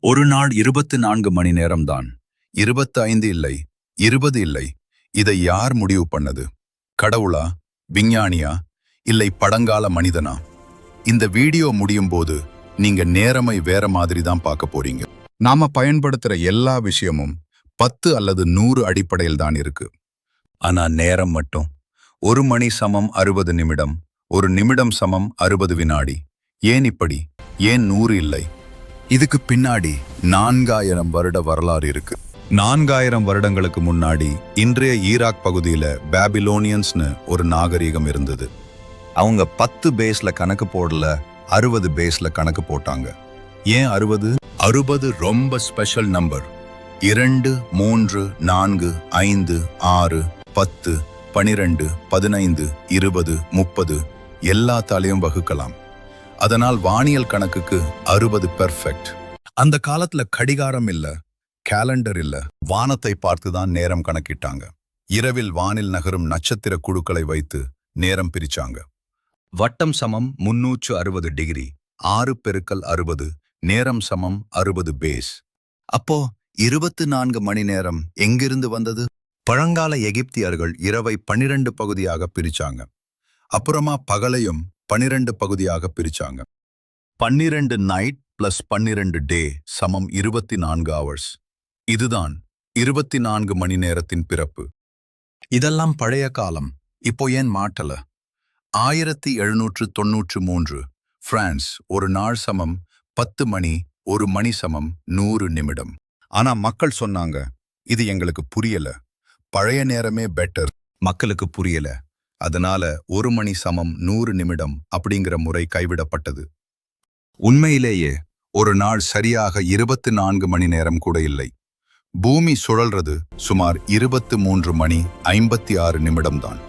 ஒரு நாள் 24 மணி நேரம்தான். 25 இல்லை, 20 இல்லை. இதை யார் முடிவு பண்ணது? கடவுளா, விஞ்ஞானியா, இல்லை பழங்கால மனிதனா? இந்த வீடியோ முடியும் போது நீங்க நேரமை வேற மாதிரி தான் பார்க்க போறீங்க. நாம பயன்படுத்துற எல்லா விஷயமும் 10 அல்லது 100 அடிப்படையில் தான் இருக்கு. ஆனா நேரம் மட்டும் 1 மணி சமம் 60 நிமிடம், 1 நிமிடம் சமம் 60 வினாடி. ஏன் இப்படி? ஏன் 100 இல்லை? இதுக்கு பின்னாடி 4000 வருட வரலாறு இருக்கு. 4000 வருடங்களுக்கு முன்னாடி இன்றைய ஈராக் பகுதியில பாபிலோனியன்ஸ்னு ஒரு நாகரீகம் இருந்தது. அவங்க 10 பேஸ்ல கணக்கு போடல, 60 பேஸ்ல கணக்கு போட்டாங்க. ஏன் 60? 60 ரொம்ப ஸ்பெஷல் நம்பர். 2, 3, 4, 5, 6, 10, 12, 15, 20, 30 எல்லாத்தாலையும் வகுக்கலாம். அதனால் வானியல் கணக்குக்கு 60 பெர்ஃபெக்ட். அந்த காலத்துல கடிகாரம் இல்ல, கேலண்டர் இல்ல, வானத்தை பார்த்துதான் நேரம் கணக்கிட்டாங்க. இரவில் வானில் நகரும் நட்சத்திர குழுக்களை வைத்து நேரம் பிரிச்சாங்க. வட்டம் சமம் 360 டிகிரி, 6 பெருக்கல் 60, நேரம் சமம் 60 பேஸ். அப்போ 24 மணி நேரம் எங்கிருந்து வந்தது? பழங்கால எகிப்தியர்கள் இரவை 12 பகுதியாக பிரிச்சாங்க. அப்புறமா பகலையும் 12 பகுதியாக பிரிச்சாங்க. 12 நைட் பிளஸ் 12 டே சமம் 24 ஹவர்ஸ். இதுதான் 24 மணி நேரத்தின் பிறப்பு. இதெல்லாம் பழைய காலம். இப்போ ஏன் மாட்டல? 1793 பிரான்ஸ், ஒரு நாள் சமம் 10 மணி, 1 மணி சமம் 100 நிமிடம். ஆனா மக்கள் சொன்னாங்க, இது எங்களுக்கு புரியல, பழைய நேரமே பெட்டர். மக்களுக்கு புரியல, அதனால 1 மணி சமம் 100 நிமிடம் அப்படிங்கிற முறை கைவிடப்பட்டது. உண்மையிலேயே ஒரு நாள் சரியாக 24 மணி நேரம் கூட இல்லை. பூமி சுழல்றது சுமார் 23 மணி 56 நிமிடம் தான்.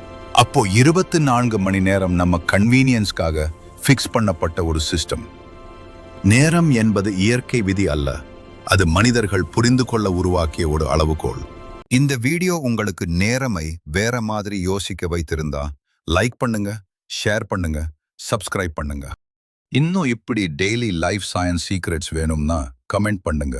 அப்போ 24 மணி நேரம் நம்ம கன்வீனியன்ஸ்க்காக ஃபிக்ஸ் பண்ணப்பட்ட ஒரு சிஸ்டம். நேரம் என்பது இயற்கை விதி அல்ல, அது மனிதர்கள் புரிந்து கொள்ள உருவாக்கிய ஒரு அளவுகோல். இந்த வீடியோ உங்களுக்கு நேரமை வேற மாதிரி யோசிக்க வைத்திருந்தா லைக் பண்ணுங்க, ஷேர் பண்ணுங்க, சப்ஸ்கிரைப் பண்ணுங்க. இன்னும் இப்படி டெய்லி லைஃப் சயின்ஸ் சீக்ரெட்ஸ் வேணும்னா கமெண்ட் பண்ணுங்க.